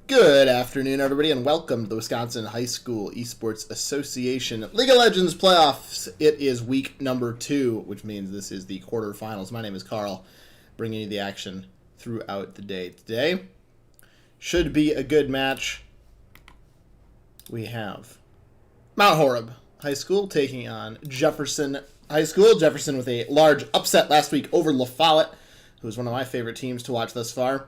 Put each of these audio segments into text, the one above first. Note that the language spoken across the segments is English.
Good afternoon, everybody, and welcome to the Wisconsin High School Esports Association League of Legends Playoffs. It is week number 2, which means this is the quarterfinals. My name is Carl, bringing you the action throughout the day today. Should be a good match. We have Mount Horeb High School taking on Jefferson High School. Jefferson with a large upset last week over La Follette, who is one of my favorite teams to watch thus far.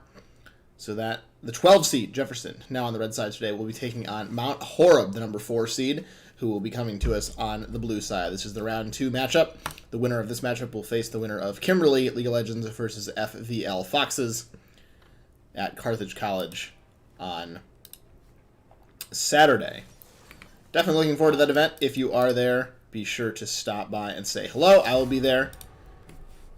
So that the 12 seed, Jefferson, now on the red side today, will be taking on Mount Horeb, the number 4 seed, who will be coming to us on the blue side. This is the round 2 matchup. The winner of this matchup will face the winner of Kimberly League of Legends versus FVL Foxes at Carthage College on Saturday. Definitely looking forward to that event. If you are there, be sure to stop by and say hello. I will be there.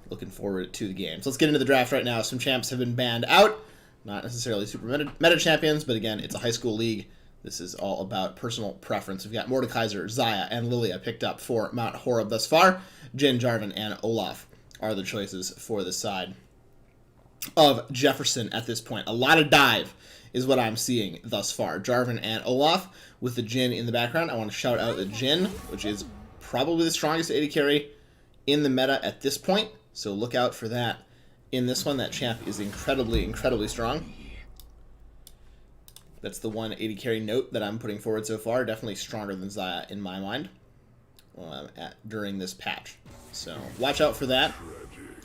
Looking forward to the games. Let's get into the draft right now. Some champs have been banned out. Not necessarily super meta champions, but again, it's a high school league. This is all about personal preference. We've got Mordekaiser, Zaya, and Lilia picked up for Mount Horeb thus far. Jin, Jarvan, and Olaf are the choices for the side of Jefferson at this point. A lot of dive is what I'm seeing thus far. Jarvan and Olaf with the Jin in the background. I want to shout out the Jin, which is probably the strongest AD carry in the meta at this point, so look out for that. In this one, that champ is incredibly strong. That's the one AD carry note that I'm putting forward so far. Definitely stronger than Zaya in my mind during this patch. So watch out for that.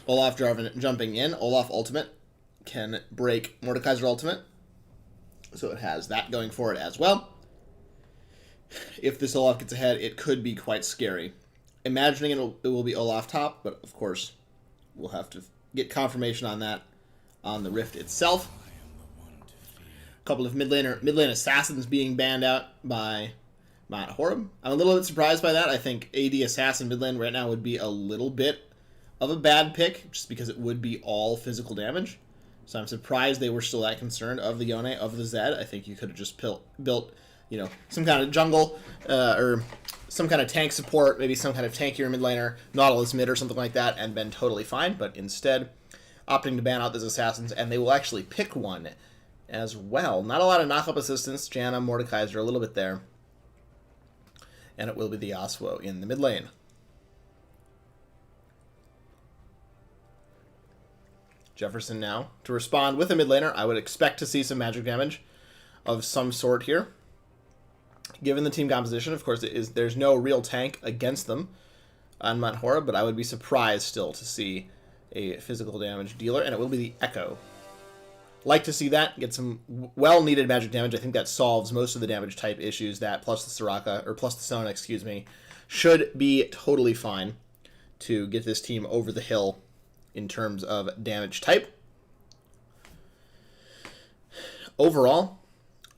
Olaf Jarvan jumping in. Olaf ultimate can break Mordekaiser ultimate. So it has that going for it as well. If this Olaf gets ahead, it could be quite scary. Imagining it will be Olaf top, but of course we'll have to get confirmation on that on the Rift itself. A couple of mid lane assassins being banned out by Mount Horeb. I'm a little bit surprised by that. I think AD assassin mid lane right now would be a little bit of a bad pick, just because it would be all physical damage. So I'm surprised they were still that concerned of the Yone, of the Zed. I think you could have just built, some kind of jungle or some kind of tank support, maybe some kind of tankier mid laner, Nautilus mid or something like that, and been totally fine. But instead, opting to ban out those assassins, and they will actually pick one as well. Not a lot of knock-up assistance. Janna, Mordekaiser, a little bit there. And it will be the Yasuo in the mid lane. Jefferson now to respond with a mid laner. I would expect to see some magic damage of some sort here. Given the team composition, of course, there's no real tank against them on Mount Horeb, but I would be surprised still to see a physical damage dealer, and it will be the Echo. Like to see that, get some well-needed magic damage. I think that solves most of the damage type issues. That plus the Soraka, or plus the Sona, excuse me, should be totally fine to get this team over the hill in terms of damage type. Overall,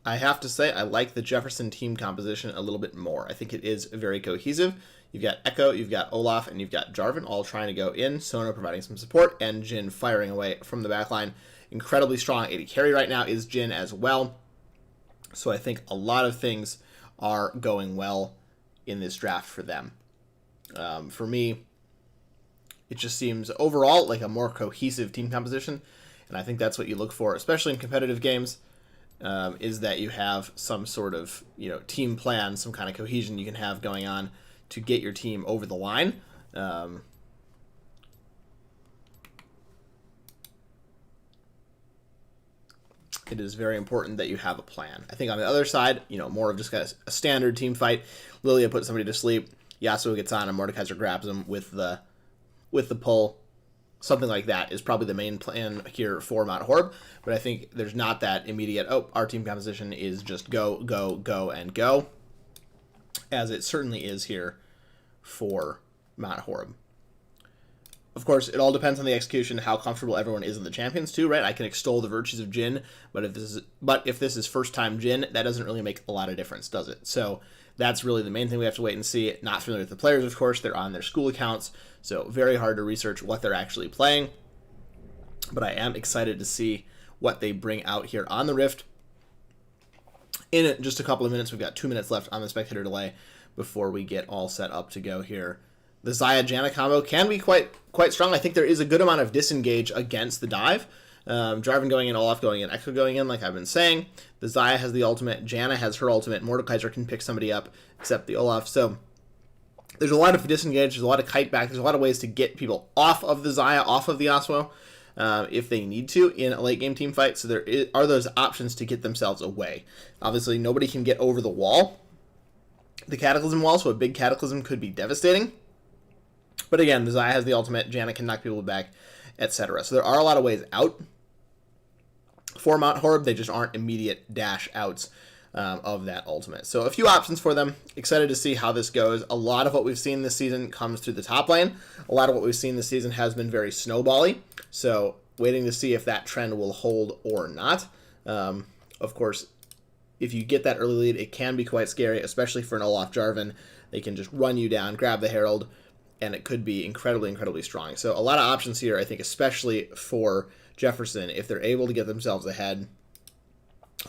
I have to say, I like the Jefferson team composition a little bit more. I think it is very cohesive. You've got Echo, you've got Olaf, and you've got Jarvan all trying to go in. Sona providing some support, and Jin firing away from the backline. Incredibly strong AD carry right now is Jin as well. So I think a lot of things are going well in this draft for them. For me, it just seems overall like a more cohesive team composition, and I think that's what you look for, especially in competitive games. Is that you have some sort of team plan, some kind of cohesion you can have going on to get your team over the line. It is very important that you have a plan. I think on the other side, more of just a standard team fight. Lilia puts somebody to sleep. Yasuo gets on, and Mordekaiser grabs him with the pull. Something like that is probably the main plan here for Mount Horeb, but I think there's not that immediate, our team composition is just go, and go, as it certainly is here for Mount Horeb. Of course, it all depends on the execution, how comfortable everyone is in the champions too, right? I can extol the virtues of Jin, but if this is first-time Jin, that doesn't really make a lot of difference, does it? So that's really the main thing we have to wait and see. Not familiar with the players, of course. They're on their school accounts, so very hard to research what they're actually playing. But I am excited to see what they bring out here on the Rift. In just a couple of minutes, we've got 2 minutes left on the spectator delay before we get all set up to go here. The Zaya Janna combo can be quite strong. I think there is a good amount of disengage against the dive. Jarvan going in, Olaf going in, Echo going in, like I've been saying. The Xayah has the ultimate, Janna has her ultimate, Mordekaiser can pick somebody up, except the Olaf. So there's a lot of disengage, there's a lot of kite back, there's a lot of ways to get people off of the Xayah, off of the Yasuo, if they need to in a late game team fight. So there are those options to get themselves away. Obviously, nobody can get over the wall, the Cataclysm wall, so a big Cataclysm could be devastating. But again, the Xayah has the ultimate, Janna can knock people back, etc. So there are a lot of ways out for Mount Horeb. They just aren't immediate dash outs of that ultimate. So a few options for them. Excited to see how this goes. A lot of what we've seen this season comes through the top lane. A lot of what we've seen this season has been very snowbally. So waiting to see if that trend will hold or not. Of course, if you get that early lead, it can be quite scary, especially for an Olaf Jarvan. They can just run you down, grab the Herald, and it could be incredibly, incredibly strong. So a lot of options here, I think, especially for Jefferson. If they're able to get themselves ahead,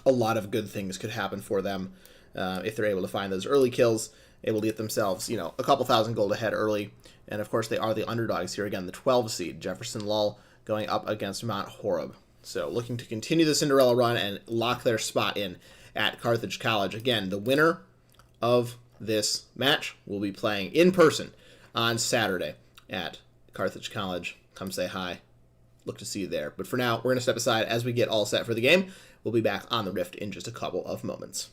a lot of good things could happen for them if they're able to find those early kills, able to get themselves, you know, a couple thousand gold ahead early. And, of course, they are the underdogs here. Again, the 12 seed, Jefferson Lull, going up against Mount Horeb. So looking to continue the Cinderella run and lock their spot in at Carthage College. Again, the winner of this match will be playing in person on Saturday at Carthage College. Come say hi. Look to see you there. But for now, we're going to step aside as we get all set for the game. We'll be back on the Rift in just a couple of moments.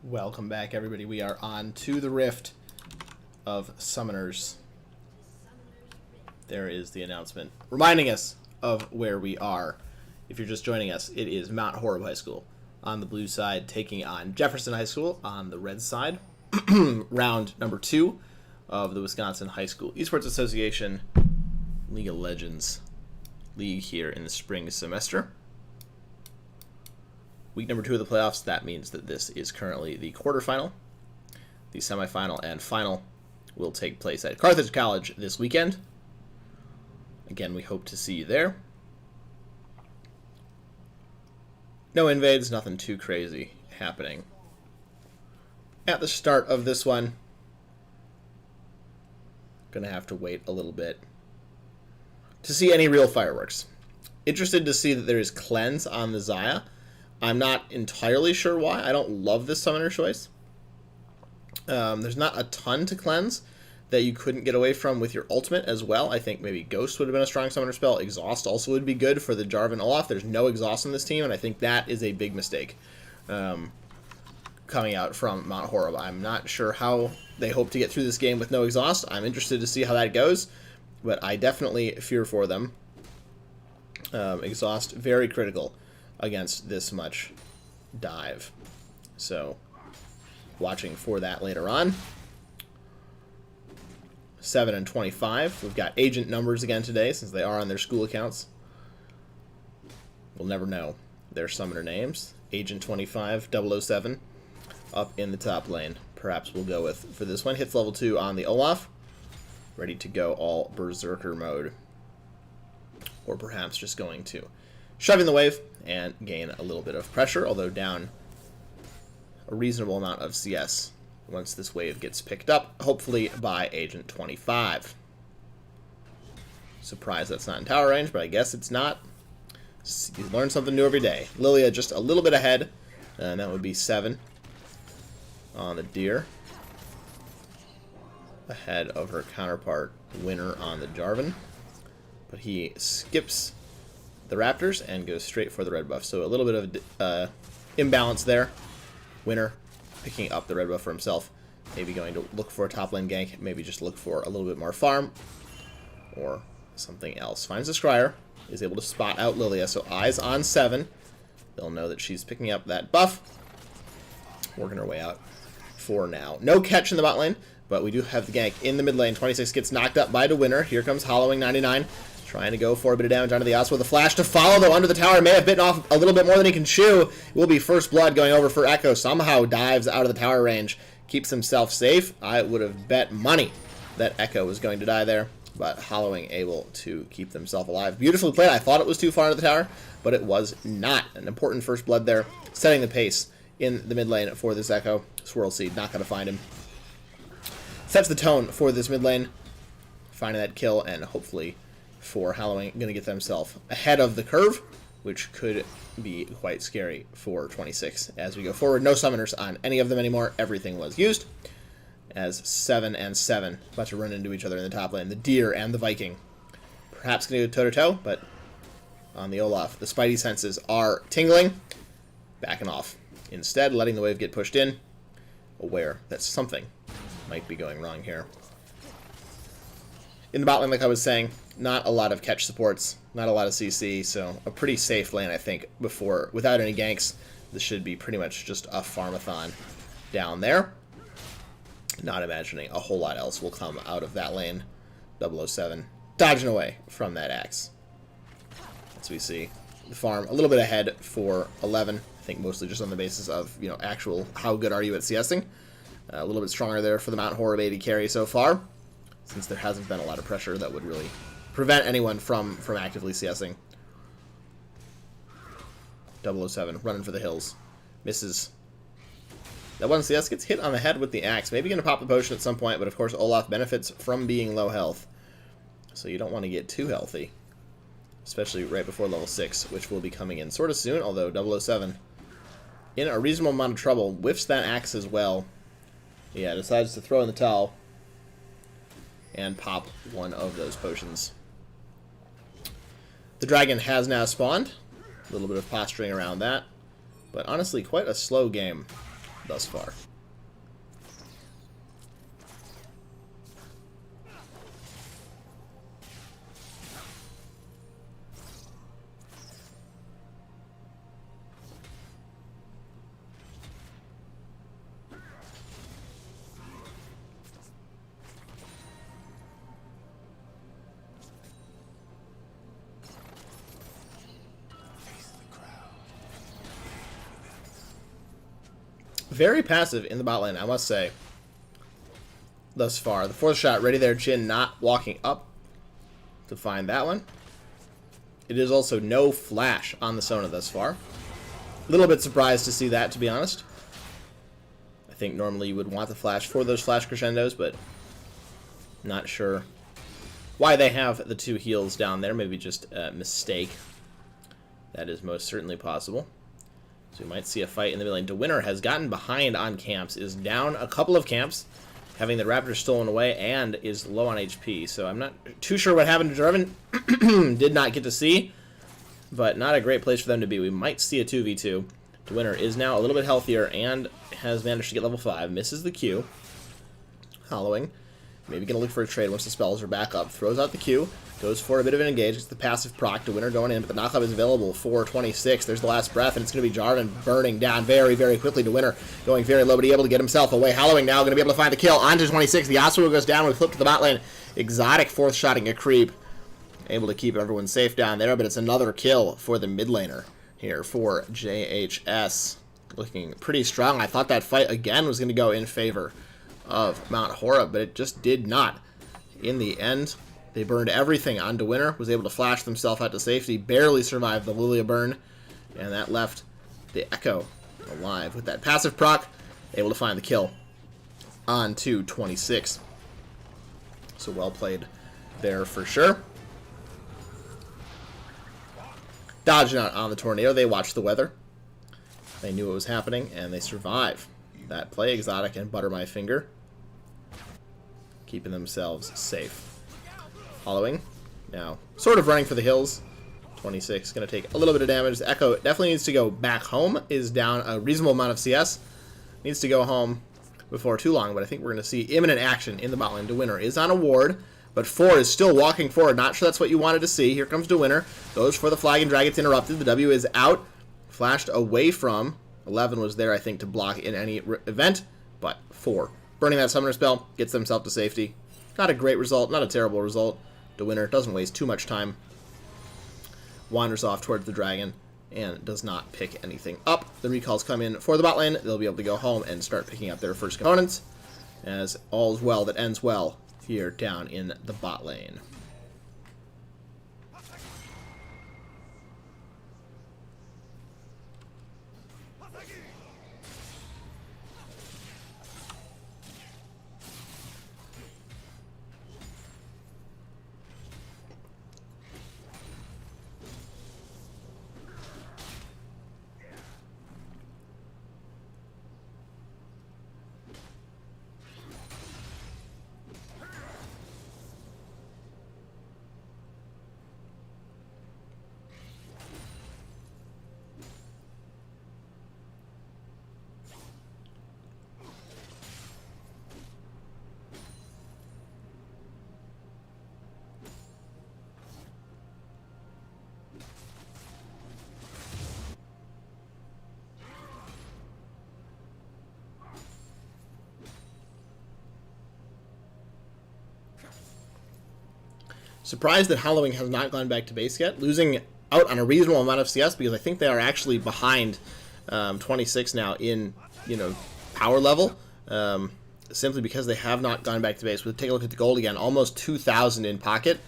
Welcome back, everybody. We are on to the Rift of Summoners. There is the announcement reminding us of where we are. If you're just joining us, it is Mount Horeb High School on the blue side taking on Jefferson High School on the red side. Round number 2 of the Wisconsin High School Esports Association League of Legends League here in the spring semester. Week number 2 of the playoffs, that means that this is currently the quarterfinal. The semifinal and final will take place at Carthage College this weekend. Again, we hope to see you there. No invades, nothing too crazy happening at the start of this one. Gonna have to wait a little bit to see any real fireworks. Interested to see that there is cleanse on the Xayah. I'm not entirely sure why. I don't love this summoner choice. There's not a ton to cleanse that you couldn't get away from with your ultimate as well. I think maybe Ghost would have been a strong summoner spell. Exhaust also would be good for the Jarvan Olaf. There's no exhaust in this team, and I think that is a big mistake coming out from Mount Horeb. I'm not sure how they hope to get through this game with no exhaust. I'm interested to see how that goes, but I definitely fear for them. Exhaust, very critical against this much dive. So, watching for that later on. 7 and 25. We've got agent numbers again today, since they are on their school accounts. We'll never know their summoner names. Agent 25, 007, up in the top lane. Perhaps we'll go with, for this one, hits level 2 on the Olaf. Ready to go all Berserker mode. Or perhaps just going to shove in the wave and gain a little bit of pressure, although down a reasonable amount of CS once this wave gets picked up, hopefully by Agent 25. Surprised that's not in tower range, but I guess it's not. You learn something new every day. Lilia just a little bit ahead, and that would be 7 on the Deer. Ahead of her counterpart, Winner, on the Jarvan. But he skips the Raptors and goes straight for the red buff. So a little bit of imbalance there. Winner picking up the red buff for himself. Maybe going to look for a top lane gank. Maybe just look for a little bit more farm. Or something else. Finds the Scryer. Is able to spot out Lilia. So eyes on 7. They'll know that she's picking up that buff. Working her way out for now. No catch in the bot lane. But we do have the gank in the mid lane. 26 gets knocked up by the Winner. Here comes Hollowing 99. Trying to go for a bit of damage onto the Yasuo with a flash to follow, though under the tower. May have bitten off a little bit more than he can chew. It will be first blood going over for Echo. Somehow dives out of the tower range. Keeps himself safe. I would have bet money that Echo was going to die there. But Hollowing able to keep himself alive. Beautifully played. I thought it was too far into the tower, but it was not. An important first blood there. Setting the pace in the mid lane for this Echo. Swirl Seed, not going to find him. Sets the tone for this mid lane. Finding that kill, and hopefully for Halloween, going to get themselves ahead of the curve, which could be quite scary for 26 as we go forward. No summoners on any of them anymore. Everything was used. As 7 and 7 about to run into each other in the top lane. The Deer and the Viking. Perhaps going to go toe-to-toe, but on the Olaf, the Spidey senses are tingling. Backing off. Instead, letting the wave get pushed in. Aware that something might be going wrong here. In the bot lane, like I was saying, not a lot of catch supports, not a lot of CC, so a pretty safe lane, I think, without any ganks. This should be pretty much just a farmathon down there. Not imagining a whole lot else will come out of that lane. 007 dodging away from that axe. As we see, the farm a little bit ahead for 11. I think mostly just on the basis of, actual how good are you at CSing. A little bit stronger there for the Mount Horeb 80 carry so far, since there hasn't been a lot of pressure that would really prevent anyone from actively CSing. 007 running for the hills. Misses. That one CS gets hit on the head with the axe. Maybe going to pop the potion at some point, but of course Olaf benefits from being low health. So you don't want to get too healthy. Especially right before level 6, which will be coming in sort of soon, although 007 in a reasonable amount of trouble. Whiffs that axe as well. Yeah, decides to throw in the towel and pop one of those potions. The dragon has now spawned. A little bit of posturing around that. But honestly, quite a slow game thus far. Very passive in the bot lane, I must say, thus far. The fourth shot ready there, Jhin not walking up to find that one. It is also no flash on the Sona thus far. A little bit surprised to see that, to be honest. I think normally you would want the flash for those flash crescendos, but not sure why they have the 2 heals down there. Maybe just a mistake. That is most certainly possible. So we might see a fight in the mid lane. The Winner has gotten behind on camps, is down a couple of camps, having the Raptors stolen away, and is low on HP. So I'm not too sure what happened to Jarvan. Did not get to see, but not a great place for them to be. We might see a 2v2. The Winner is now a little bit healthier and has managed to get level 5. Misses the Q. Hollowing Maybe going to look for a trade once the spells are back up. Throws out the Q. Goes for a bit of an engage. It's the passive proc to Winner going in, but the knockup is available for 26. There's the last breath, and it's going to be Jarvan burning down very, very quickly to Winner. Going very low, but able to get himself away. Hallowing now going to be able to find the kill. On to 26. The Yasuo goes down. We flip to the bot lane. Exotic fourth shotting a creep. Able to keep everyone safe down there, but it's another kill for the mid laner here for JHS. Looking pretty strong. I thought that fight again was going to go in favor of Mount Horeb, but it just did not. In the end, they burned everything onto Winner, was able to flash themselves out to safety, barely survived the Lilia burn, and that left the Echo alive. With that passive proc, able to find the kill on to 26. So well played there for sure. Dodging out on the tornado, they watched the weather. They knew what was happening, and they survive that play. Exotic and Butter My Finger, keeping themselves safe. Following, now sort of running for the hills. 26 going to take a little bit of damage. The Echo definitely needs to go back home. Is down a reasonable amount of CS. Needs to go home before too long, but I think we're going to see imminent action in the bot lane. DeWinner is on a ward, but 4 is still walking forward. Not sure that's what you wanted to see. Here comes DeWinner. Goes for the flag and drag. It's interrupted. The W is out. Flashed away from. 11 was there, I think, to block in any event, but 4. Burning that summoner spell, gets themselves to safety. Not a great result, not a terrible result. DeWinner doesn't waste too much time. Wanders off towards the dragon and does not pick anything up. The recalls come in for the bot lane. They'll be able to go home and start picking up their first components, as all's well that ends well here down in the bot lane. Surprised that Hallowing has not gone back to base yet, losing out on a reasonable amount of CS, because I think they are actually behind 26 now in, power level, simply because they have not gone back to base. We'll take a look at the gold again. Almost 2,000 in pocket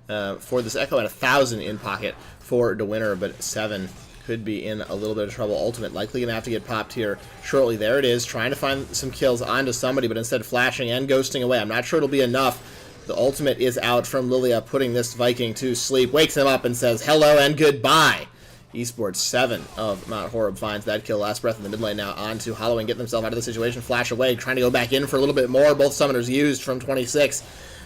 for this Echo, and 1,000 in pocket for DeWinner, but 7 could be in a little bit of trouble. Ultimate likely going to have to get popped here shortly. There it is, trying to find some kills onto somebody, but instead flashing and ghosting away. I'm not sure it'll be enough. The ultimate is out from Lilia, putting this Viking to sleep. Wakes him up and says, hello and goodbye. Esports 7 of Mount Horeb finds that kill. Last breath in the mid lane now on to Halloween. Get themselves out of the situation. Flash away. Trying to go back in for a little bit more. Both summoners used from 26.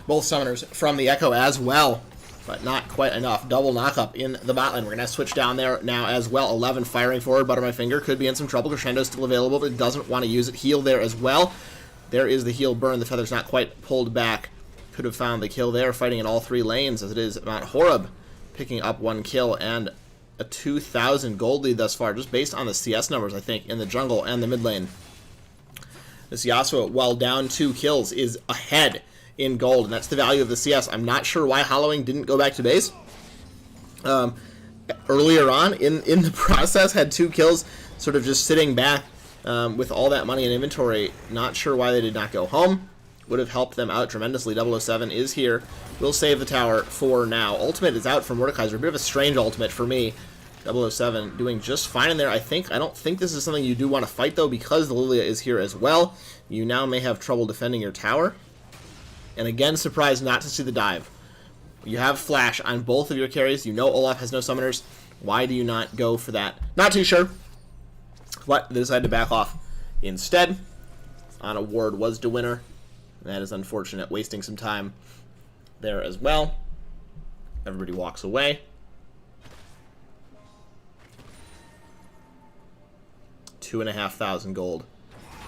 Both summoners from the Echo as well, but not quite enough. Double knockup in the bot lane. We're going to switch down there now as well. 11 firing forward. Butter My Finger could be in some trouble. Crescendo's still available, but doesn't want to use it. Heal there as well. There is the heal burn. The feather's not quite pulled back. Could have found the kill there, fighting in all 3 lanes, as it is Mount Horeb picking up 1 kill and a 2,000 gold lead thus far, just based on the CS numbers, I think, in the jungle and the mid lane. This Yasuo, while down 2 kills, is ahead in gold, and that's the value of the CS. I'm not sure why Halloween didn't go back to base. Earlier on in the process, had 2 kills, sort of just sitting back with all that money in inventory. Not sure why they did not go home. Would have helped them out tremendously. 007 is here. Will save the tower for now. Ultimate is out from Mordekaiser. A bit of a strange ultimate for me. 007 doing just fine in there, I think. I don't think this is something you do want to fight, though, because the Lilia is here as well. You now may have trouble defending your tower. And again, surprised not to see the dive. You have Flash on both of your carries. You know Olaf has no summoners. Why do you not go for that? Not too sure. But they decided to back off instead. On a ward was DeWinner. That is unfortunate, wasting some time there as well. Everybody walks away. 2,500 gold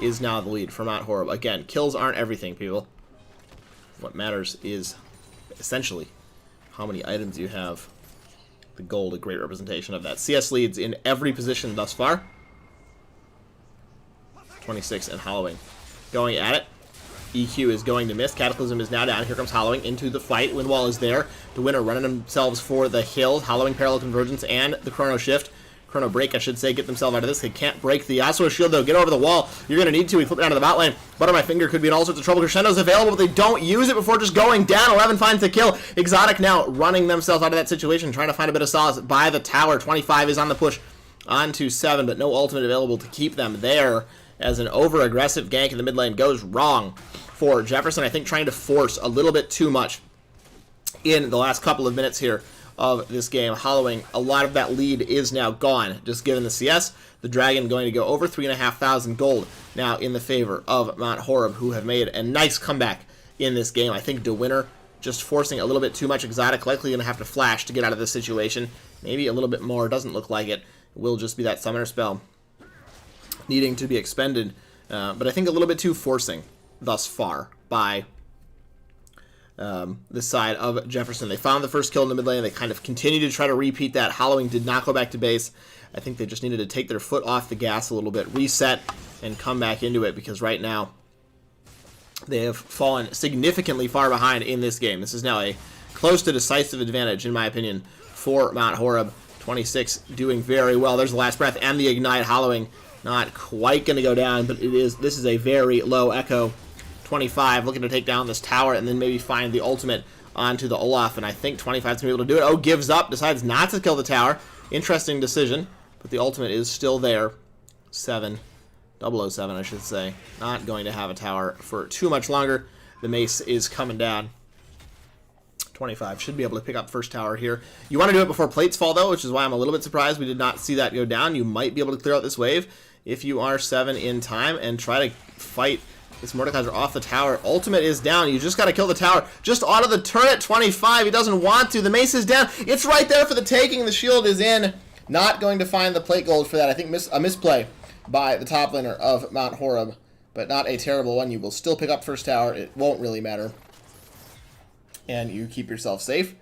is now the lead for Mount Horeb. Again, kills aren't everything, people. What matters is essentially how many items you have. The gold, a great representation of that. CS leads in every position thus far. 26 and Hollowing going at it. EQ is going to miss. Cataclysm is now down. Here comes Hollowing into the fight. Windwall is there. The winner running themselves for the hill. Hollowing, Parallel Convergence, and the Chrono Shift. Chrono Break, I should say, get themselves out of this. They can't break the Yasuo shield, though. Get over the wall. You're going to need to. We flip down to the bot lane. Butter my finger could be in all sorts of trouble. Crescendo's available, but they don't use it before just going down. 11 finds the kill. Exotic now running themselves out of that situation, trying to find a bit of solace by the tower. 25 is on the push onto 7, but no ultimate available to keep them there as an over-aggressive gank in the mid lane goes wrong for Jefferson. I think trying to force a little bit too much in the last couple of minutes here of this game. Hollowing, a lot of that lead is now gone, just given the CS. The Dragon going to go over 3,500 gold now in the favor of Mount Horeb, who have made a nice comeback in this game. I think the winner just forcing a little bit too much. Exotic likely going to have to flash to get out of this situation. Maybe a little bit more. Doesn't look like it. It will just be that summoner spell needing to be expended. But I think a little bit too forcing thus far by the side of Jefferson. They found the first kill in the mid lane. They kind of continue to try to repeat that. Hollowing did not go back to base. I think they just needed to take their foot off the gas a little bit, reset, and come back into it, because right now they have fallen significantly far behind in this game. This is now a close to decisive advantage, in my opinion, for Mount Horeb. 26 doing very well. There's the last breath and the ignite. Hollowing not quite going to go down, but this is a very low echo. 25 looking to take down this tower and then maybe find the ultimate onto the Olaf, and I think 25's going to be able to do it. Oh, gives up, decides not to kill the tower. Interesting decision, but the ultimate is still there. 007, I should say. Not going to have a tower for too much longer. The mace is coming down. 25 should be able to pick up first tower here. You want to do it before plates fall, though, which is why I'm a little bit surprised we did not see that go down. You might be able to clear out this wave if you are 7 in time and try to fight this Mordekaiser off the tower. Ultimate is down. You just got to kill the tower. Just auto the turret. 25. He doesn't want to. The mace is down. It's right there for the taking. The shield is in. Not going to find the plate gold for that. I think a misplay by the top laner of Mount Horeb, but not a terrible one. You will still pick up first tower. It won't really matter. And you keep yourself safe.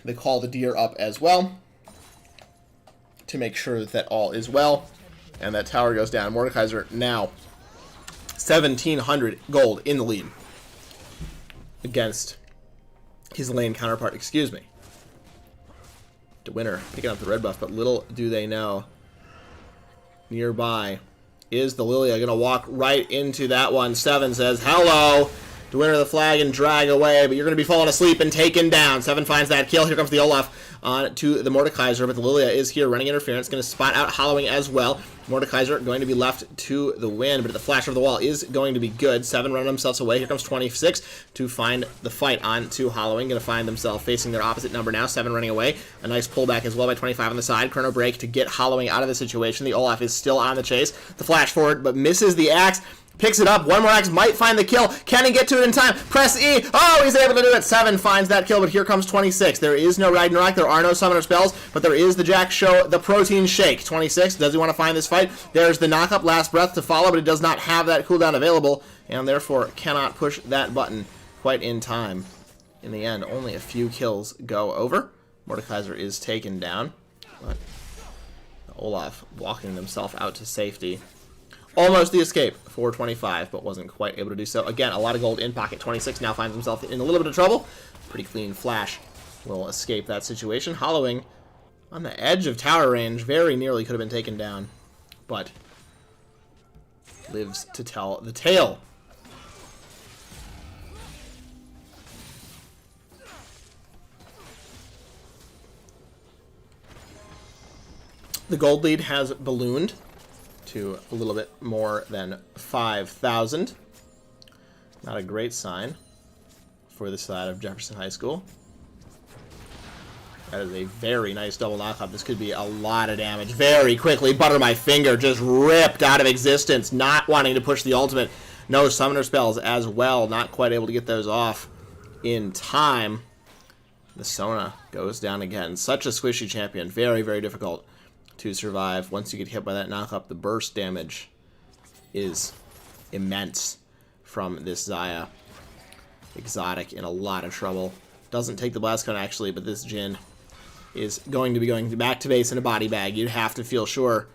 They call the deer up as well to make sure that all is well. And that tower goes down. Mordekaiser now 1,700 gold in the lead against his lane counterpart. Excuse me. The winner picking up the red buff, but little do they know. Nearby is the Lilia. Going to walk right into that one. 7 says, hello. The winner of the flag and drag away, but you're going to be falling asleep and taken down. 7 finds that kill. Here comes the Olaf on to the Mordekaiser, but the Lilia is here running interference. Going to spot out Hollowing as well. Mordekaiser going to be left to the wind, but the flash over the wall is going to be good. 7 running themselves away. Here comes 26 to find the fight on to Hollowing. Going to find themselves facing their opposite number now. 7 running away. A nice pullback as well by 25 on the side. Chrono break to get Hollowing out of the situation. The Olaf is still on the chase. The flash forward, but misses the axe. Picks it up. One more axe might find the kill. Can he get to it in time? Press E. Oh, he's able to do it. 7 finds that kill, but here comes 26. There is no Ragnarok. There are no summoner spells, but there is the Jack Show, the protein shake. 26. Does he want to find this fight? There's the knock-up, last breath to follow, but it does not have that cooldown available, and therefore cannot push that button quite in time. In the end, only a few kills go over. Mordekaiser is taken down, but Olaf walking himself out to safety. Almost the escape for 25, but wasn't quite able to do so. Again, a lot of gold in pocket. 26 now finds himself in a little bit of trouble. Pretty clean flash will escape that situation. Hollowing on the edge of tower range. Very nearly could have been taken down, but lives to tell the tale. The gold lead has ballooned to a little bit more than 5,000. Not a great sign for the side of Jefferson High School. That is a very nice double knockup. This could be a lot of damage. Very quickly, butter my finger, just ripped out of existence, not wanting to push the ultimate. No summoner spells as well, not quite able to get those off in time. The Sona goes down again. Such a squishy champion. Very, very difficult to survive. Once you get hit by that knock-up, the burst damage is immense from this Xayah. Exotic in a lot of trouble. Doesn't take the blast cone actually, but this Jin is going to be going back to base in a body bag. You'd have to feel sure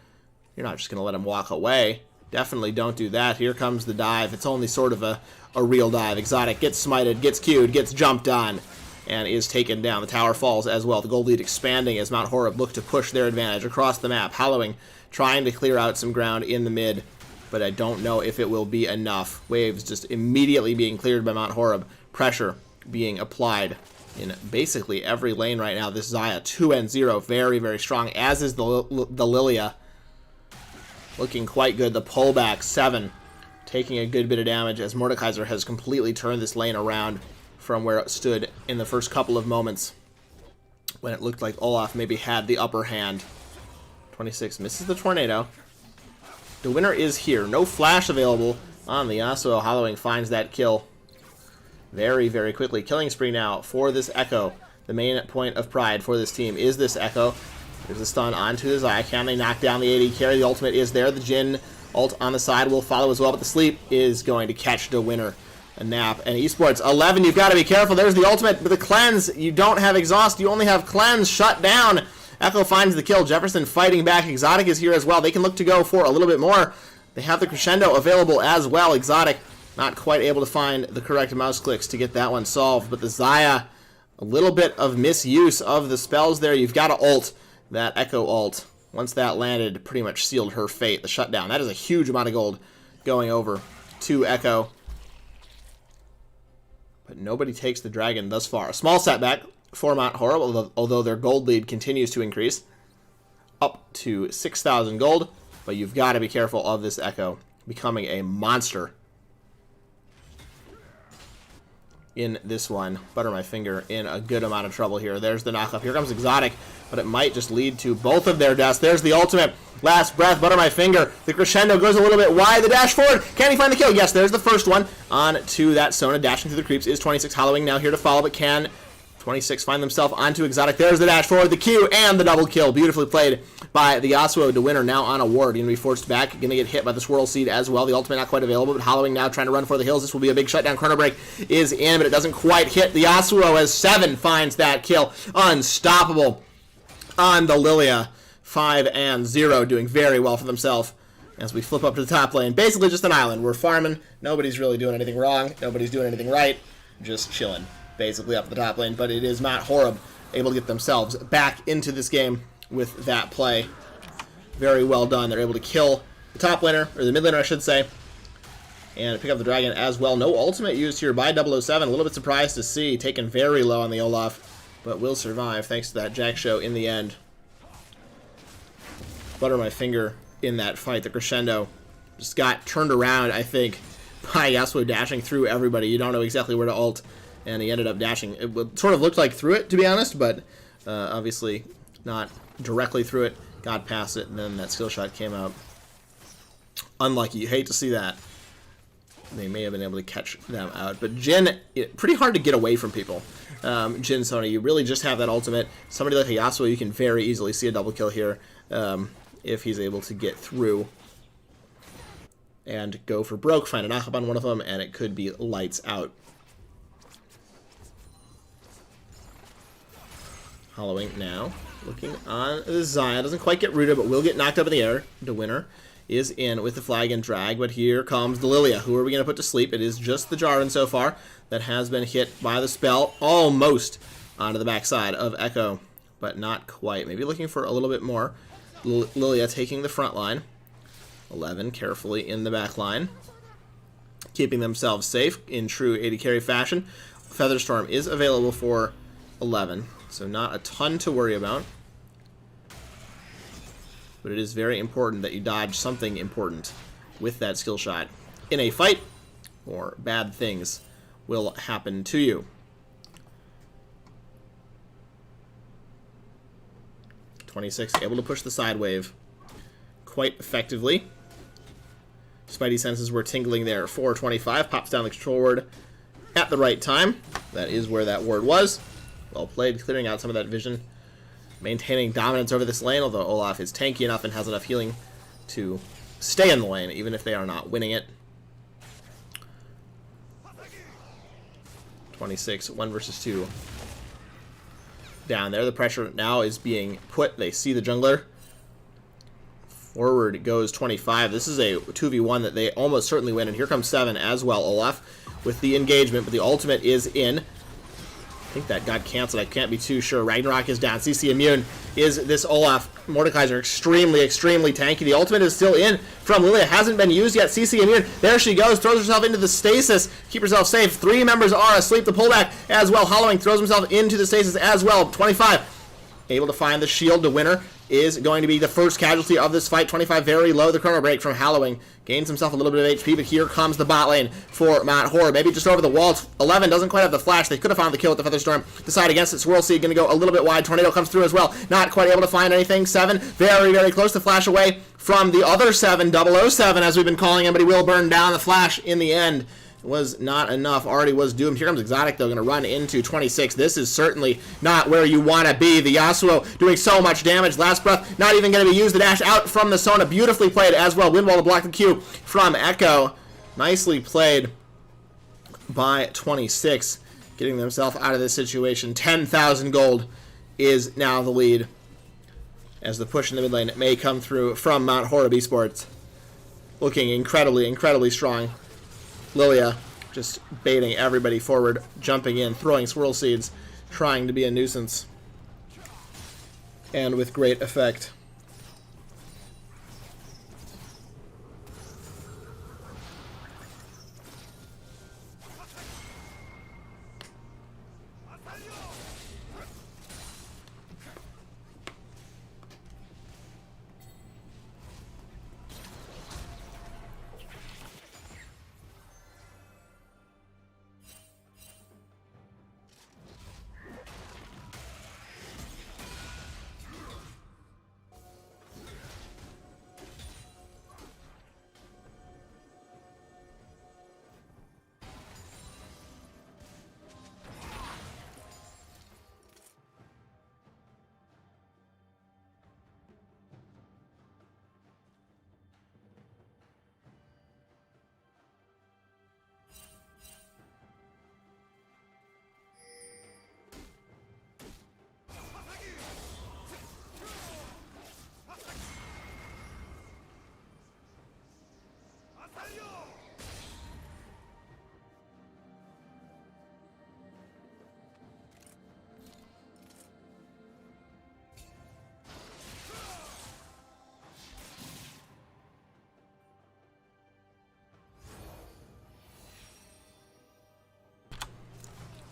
you're not just going to let him walk away. Definitely don't do that. Here comes the dive. It's only sort of a real dive. Exotic gets smited, gets queued, gets jumped on, and is taken down. The tower falls as well. The gold lead expanding as Mount Horeb look to push their advantage across the map. Hallowing trying to clear out some ground in the mid, but I don't know if it will be enough. Waves just immediately being cleared by Mount Horeb. Pressure being applied in basically every lane right now. This Xayah 2-0, very, very strong, as is the Lilia. Looking quite good. The pullback, 7, taking a good bit of damage as Mordekaiser has completely turned this lane around from where it stood in the first couple of moments when it looked like Olaf maybe had the upper hand. 26 misses the tornado. The winner is here. No flash available on the Yasuo. Hallowing finds that kill very, very quickly. Killing spree now for this Echo. The main point of pride for this team is this Echo. There's a stun onto the Xayah. Can they knock down the AD carry? The ultimate is there. The Jin ult on the side will follow as well, but the sleep is going to catch the winner. A nap. And esports 11, you've got to be careful. There's the ultimate, but the cleanse, you don't have exhaust, you only have cleanse. Shut down. Echo finds the kill. Jefferson fighting back. Exotic is here as well. They can look to go for a little bit more. They have the crescendo available as well. Exotic not quite able to find the correct mouse clicks to get that one solved, but the Xayah, a little bit of misuse of the spells there. You've got to ult. That Echo ult, once that landed, pretty much sealed her fate. The shutdown. That is a huge amount of gold going over to Echo. But nobody takes the dragon thus far. A small setback for Mount Horeb, although their gold lead continues to increase up to 6,000 gold. But you've got to be careful of this Echo becoming a monster in this one. Butter my finger in a good amount of trouble here. There's the knockup. Here comes Exotic, but it might just lead to both of their deaths. There's the ultimate. Last breath. Butter my finger. The crescendo goes a little bit wide. The dash forward. Can he find the kill? Yes, there's the first one. On to that Sona. Dashing through the creeps is 26. Hallowing now here to follow, but can 26 find themselves onto Exotic. There's the dash forward, the Q, and the double kill. Beautifully played by the Yasuo. The winner now on a ward. Going to be forced back. Going to get hit by the Swirl Seed as well. The ultimate not quite available, but Hallowing now trying to run for the hills. This will be a big shutdown. Chrono Break is in, but it doesn't quite hit the Yasuo as 7 finds that kill. Unstoppable on the Lilia. 5-0, doing very well for themselves as we flip up to the top lane. Basically just an island. We're farming. Nobody's really doing anything wrong. Nobody's doing anything right. Just chilling, basically, up the top lane. But it is Mount Horeb able to get themselves back into this game with that play. Very well done. They're able to kill the top laner, or the mid laner, I should say, and pick up the dragon as well. No ultimate used here by 007. A little bit surprised to see. Taken very low on the Olaf, but will survive thanks to that Jack show in the end. Butter my finger in that fight. The crescendo just got turned around, I think, by Yasuo dashing through everybody. You don't know exactly where to ult, and he ended up dashing. It sort of looked like through it, to be honest, but obviously not directly through it. Got past it, and then that skill shot came out. Unlucky. You hate to see that. They may have been able to catch them out. But Jin, pretty hard to get away from people. Jin, Sony, you really just have that ultimate. Somebody like a Yasuo, you can very easily see a double kill here if he's able to get through and go for broke, find a knock-up on one of them, and it could be lights out. Hallowing now. Looking on the Xayah. Doesn't quite get rooted, but will get knocked up in the air. The winner is in with the flag and drag, but here comes the Lilia. Who are we going to put to sleep? It is just the Jarvan so far that has been hit by the spell almost onto the backside of Echo, but not quite. Maybe looking for a little bit more. Lilia taking the front line. 11 carefully in the back line, keeping themselves safe in true AD carry fashion. Featherstorm is available for 11, so not a ton to worry about. But it is very important that you dodge something important with that skill shot in a fight, or bad things will happen to you. 26 able to push the side wave quite effectively. Spidey senses were tingling there. 425 pops down the control ward at the right time. That is where that ward was. Well played, clearing out some of that vision. Maintaining dominance over this lane, although Olaf is tanky enough and has enough healing to stay in the lane, even if they are not winning it. 26, 1 versus 2. Down there, the pressure now is being put. They see the jungler. Forward goes 25. This is a 2v1 that they almost certainly win. And here comes 7 as well. Olaf with the engagement, but the ultimate is in. I think that got canceled. I can't be too sure. Ragnarok is down. CC immune is this Olaf. Mordekaiser extremely, extremely tanky. The ultimate is still in from Lilia. Hasn't been used yet. CC immune. There she goes. Throws herself into the stasis. Keep herself safe. 3 members are asleep. The pullback as well. Hollowing throws himself into the stasis as well. 25. Able to find the shield. The winner is going to be the first casualty of this fight. 25 very low. The chrono break from Hallowing. Gains himself a little bit of HP, but here comes the bot lane for Mount Horeb. Maybe just over the wall. 11 doesn't quite have the flash. They could have found the kill with the Featherstorm. Decide against it. Swirl Seed going to go a little bit wide. Tornado comes through as well. Not quite able to find anything. 7 very, very close to flash away from the other 7. 007 as we've been calling him, but he will burn down. The flash in the end was not enough. Already was doomed. Here comes Exotic, though, going to run into 26. This is certainly not where you want to be. The Yasuo doing so much damage. Last breath, not even going to be used. The dash out from the Sona. Beautifully played as well. Windwall to block the Q from Echo. Nicely played by 26. Getting themselves out of this situation. 10,000 gold is now the lead. As the push in the mid lane may come through from Mount Horeb Esports. Looking incredibly, incredibly strong. Lilia just baiting everybody forward, jumping in, throwing swirl seeds, trying to be a nuisance. And with great effect.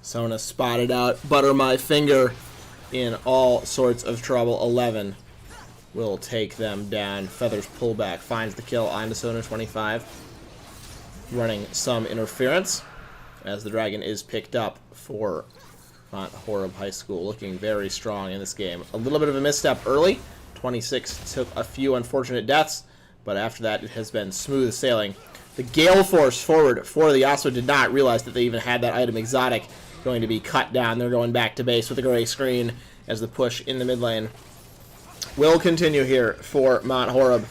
Sona spotted out. Butter my finger in all sorts of trouble. 11 will take them down. Feathers pull back. Finds the kill on to Sona 25. Running some interference as the dragon is picked up for Mount Horeb High School. Looking very strong in this game. A little bit of a misstep early. 26 took a few unfortunate deaths, but after that it has been smooth sailing. The Gale Force forward for the Yasuo did not realize that they even had that item. Exotic going to be cut down. They're going back to base with a gray screen as the push in the mid lane will continue here for Mount Horeb.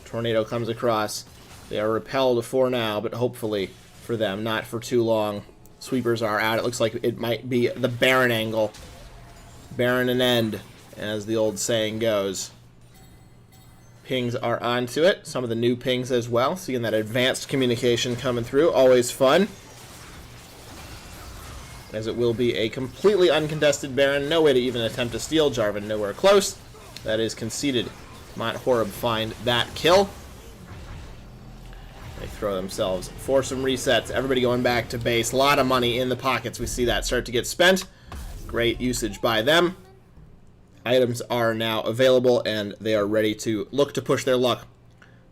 Tornado comes across. They are repelled for now, but hopefully for them, not for too long. Sweepers are out. It looks like it might be the Baron angle. Baron and end, as the old saying goes. Pings are onto it. Some of the new pings as well. Seeing that advanced communication coming through. Always fun. As it will be a completely uncontested Baron. No way to even attempt to steal. Jarvan nowhere close. That is conceded. Mount Horeb find that kill. They throw themselves for some resets. Everybody going back to base. A lot of money in the pockets. We see that start to get spent. Great usage by them. Items are now available, and they are ready to look to push their luck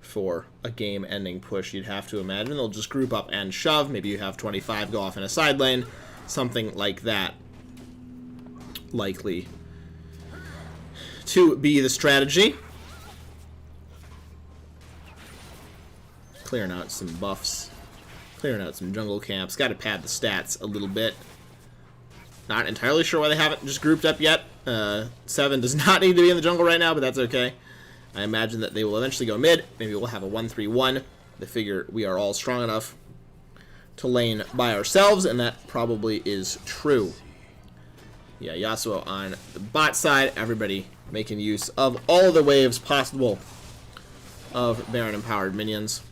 for a game-ending push. You'd have to imagine they'll just group up and shove. Maybe you have 25 go off in a side lane. Something like that. Likely to be the strategy. Clearing out some buffs. Clearing out some jungle camps. Got to pad the stats a little bit. Not entirely sure why they haven't just grouped up yet. 7 does not need to be in the jungle right now, but that's okay. I imagine that they will eventually go mid. Maybe we'll have a 1-3-1. They figure we are all strong enough to lane by ourselves, and that probably is true. Yeah, Yasuo on the bot side, everybody making use of all the waves possible of Baron-empowered minions,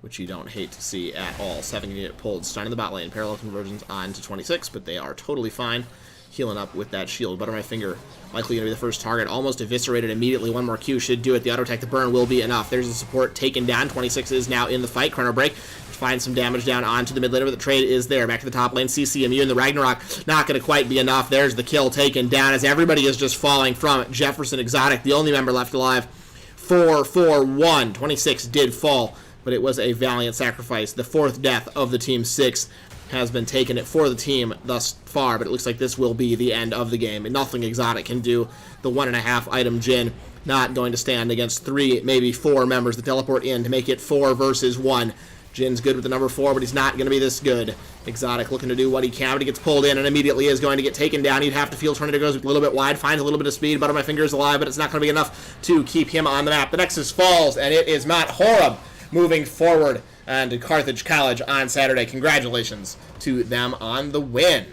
which you don't hate to see at all. 7 can get pulled, stun in the bot lane, parallel conversions on to 26, but they are totally fine. Healing up with that shield. Butter my finger, likely going to be the first target. Almost eviscerated immediately. One more Q should do it. The auto attack, the burn will be enough. There's the support taken down. 26 is now in the fight. Chrono break. Find some damage down onto the mid laner, but the trade is there. Back to the top lane. CC immune. The Ragnarok not going to quite be enough. There's the kill taken down as everybody is just falling from Jefferson Exotic, the only member left alive. 4-4-1. 26 did fall, but it was a valiant sacrifice. The 4th death of the team 6 has been taken for the team thus far, but it looks like this will be the end of the game. And nothing Exotic can do. The 1.5 item Jhin not going to stand against 3, maybe 4 members that teleport in to make it 4 versus 1. Jhin's good with the number 4, but he's not going to be this good. Exotic looking to do what he can, but he gets pulled in and immediately is going to get taken down. He'd have to feel Tornado goes a little bit wide, finds a little bit of speed. Butter my finger is alive, but it's not going to be enough to keep him on the map. The Nexus falls, and it is Matt Horeb moving forward and to Carthage College on Saturday. Congratulations to them on the win.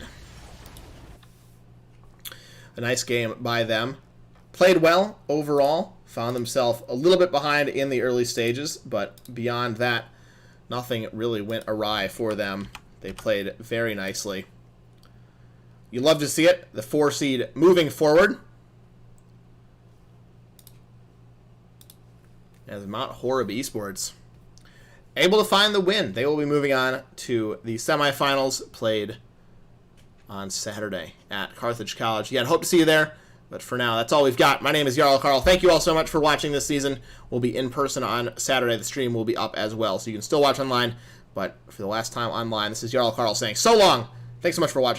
A nice game by them. Played well overall. Found themselves a little bit behind in the early stages, but beyond that, nothing really went awry for them. They played very nicely. You love to see it. The 4 seed moving forward. As Mount Horeb Esports able to find the win. They will be moving on to the semifinals played on Saturday at Carthage College. Yeah, I'd hope to see you there. But for now, that's all we've got. My name is Jarl Carl. Thank you all so much for watching this season. We'll be in person on Saturday. The stream will be up as well, so you can still watch online. But for the last time online, this is Jarl Carl saying so long. Thanks so much for watching.